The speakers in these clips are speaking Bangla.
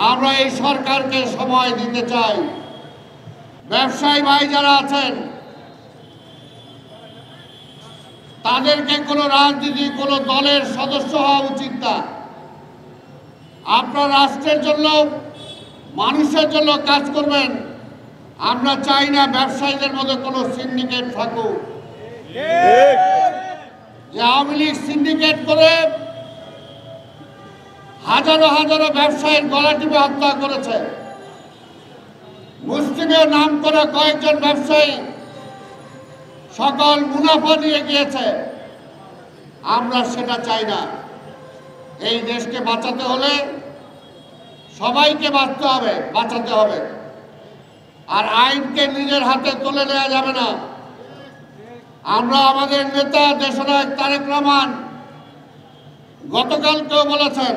আমরা এই সরকারকে সময় দিতে চাই। ব্যবসায়ী ভাই যারা আছেন তাদেরকে কোনো রাজনীতি কোনো দলের সদস্য হওয়া উচিত না। আপনার রাষ্ট্রের জন্য মানুষের জন্য কাজ করবেন। আমরা চাই না ব্যবসায়ীদের মধ্যে কোনো সিন্ডিকেট থাকুক, যে আওয়ামী লীগ সিন্ডিকেট করে হাজারো হাজারো ব্যবসায়ীর গলা টিপে হত্যা করেছে। মুসলিমের নাম করে কয়েকজন ব্যবসায়ী সকল মুনাফা নিয়ে গিয়েছে। আমরা সেটা চাই না। এই দেশকে বাঁচাতে হলে সবাইকে বাঁচাতে হবে। আর আইনকে নিজের হাতে তুলে নেওয়া যাবে না। আমরা আমাদের নেতা দেশনায়ক তারেক রহমান গতকালকেও বলেছেন,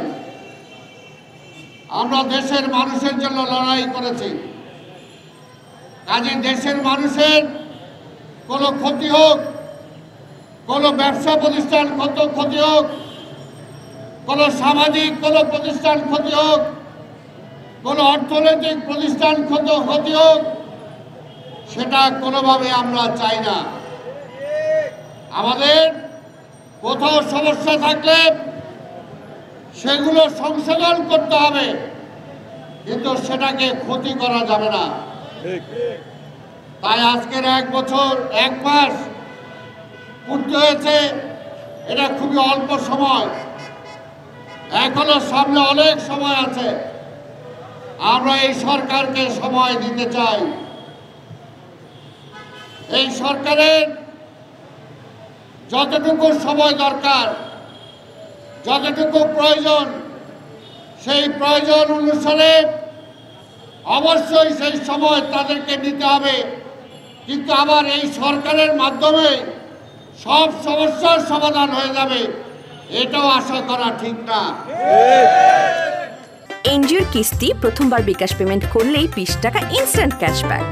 আমরা দেশের মানুষের জন্য লড়াই করেছি। কাজে দেশের মানুষের কোনো ক্ষতি হোক, কোনো ব্যবসা প্রতিষ্ঠান ক্ষতি হোক, কোনো সামাজিক কোনো প্রতিষ্ঠান ক্ষতি হোক, কোনো অর্থনৈতিক প্রতিষ্ঠান ক্ষতি হোক, সেটা কোনোভাবে আমরা চাই না। আমাদের কোথাও সমস্যা থাকলে সেগুলো সংশোধন করতে হবে, কিন্তু সেটাকে ক্ষতি করা যাবে না। তাই আজকের 1 বছর 1 মাস পূর্তি হয়েছে, এটা খুবই অল্প সময়। এখনো সামনে অনেক সময় আছে। আমরা এই সরকারকে সময় দিতে চাই। এই সরকারের যতটুকু সময় দরকার, যতটুকু প্রয়োজন, সেই প্রয়োজন অনুসারে অবশ্যই সেই সময় তাদেরকে নিতে হবে। কিন্তু আবার এই সরকারের মাধ্যমে সব সমস্যার সমাধান হয়ে যাবে, এটাও আশা করা ঠিক না। এনজিওর কিস্তি প্রথমবার বিকাশ পেমেন্ট করলেই 20 টাকা ইনস্ট্যান্ট ক্যাশব্যাক।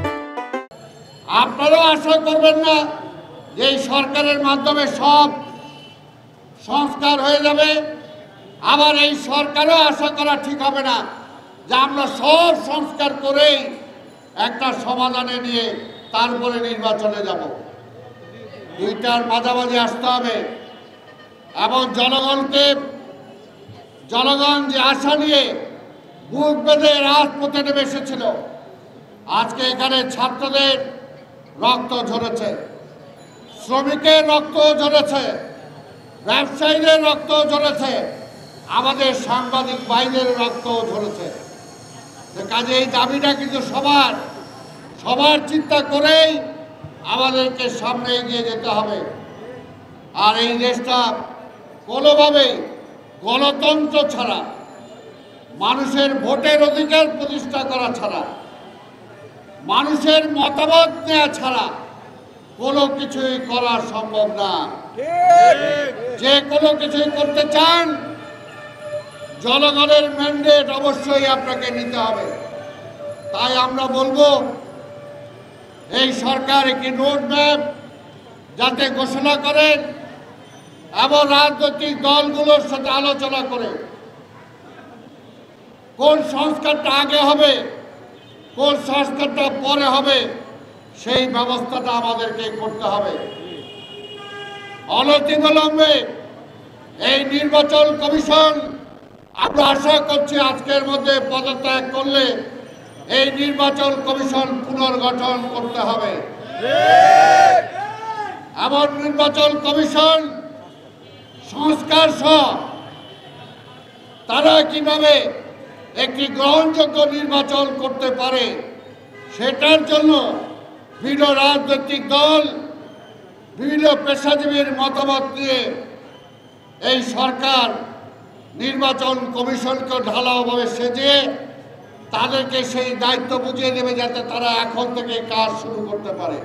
আপনারাও আশা করবেন না যে এই সরকারের মাধ্যমে সব সংস্কার হয়ে যাবে। আবার এই সরকারও আশা করা ঠিক হবে না যে আমরা সব সংস্কার করেই একটা সমাধানে নিয়ে তারপরে নির্বাচনে যাব। দুইটার মাঝামাঝি আসতে হবে এবং জনগণ যে আশা নিয়ে বুক বেঁধে রাজপথে নেমে এসেছিল, আজকে এখানে ছাত্রদের রক্ত ঝরেছে, শ্রমিকের রক্ত ঝরেছে, ব্যবসায়ীদের রক্ত ঝরেছে, আমাদের সাংবাদিক ভাইদের রক্ত ঝরেছে। কাজে এই দাবিটা কিন্তু সবার চিন্তা করেই আমাদেরকে সামনে এগিয়ে যেতে হবে। আর এই দেশটা কোনোভাবেই গণতন্ত্র ছাড়া, মানুষের ভোটের অধিকার প্রতিষ্ঠা করা ছাড়া, মানুষের মতামত নেওয়া ছাড়া কোনো কিছুই করা সম্ভব না। যে কোনো কিছুই করতে চান, জনগণের ম্যান্ডেট অবশ্যই আপনাকে নিতে হবে। তাই আমরা বলবো এই সরকার একটি রোডম্যাপ যাতে ঘোষণা করেন এবং রাজনৈতিক দলগুলোর সাথে আলোচনা করে কোন সংস্কারটা আগে হবে, কোন সংস্কারটা পরে হবে, সেই ব্যবস্থাটা আমাদেরকে করতে হবে। অনতিবিলম্বে এই নির্বাচন কমিশন, আমরা আশা করছি আজকের মধ্যে পদত্যাগ করলে এই নির্বাচন কমিশন পুনর্গঠন করতে হবে। এমন নির্বাচন কমিশন সংস্কার সহ তারা কিভাবে একটি গ্রহণযোগ্য নির্বাচন করতে পারে, সেটার জন্য বিভিন্ন রাজনৈতিক দল, বিভিন্ন পেশাজীবীর মতামত নিয়ে এই সরকার নির্বাচন কমিশনকে ঢালাওভাবে সেজে তাদেরকে সেই দায়িত্ব বুঝিয়ে দেবে, যাতে তারা এখন থেকে কাজ শুরু করতে পারে।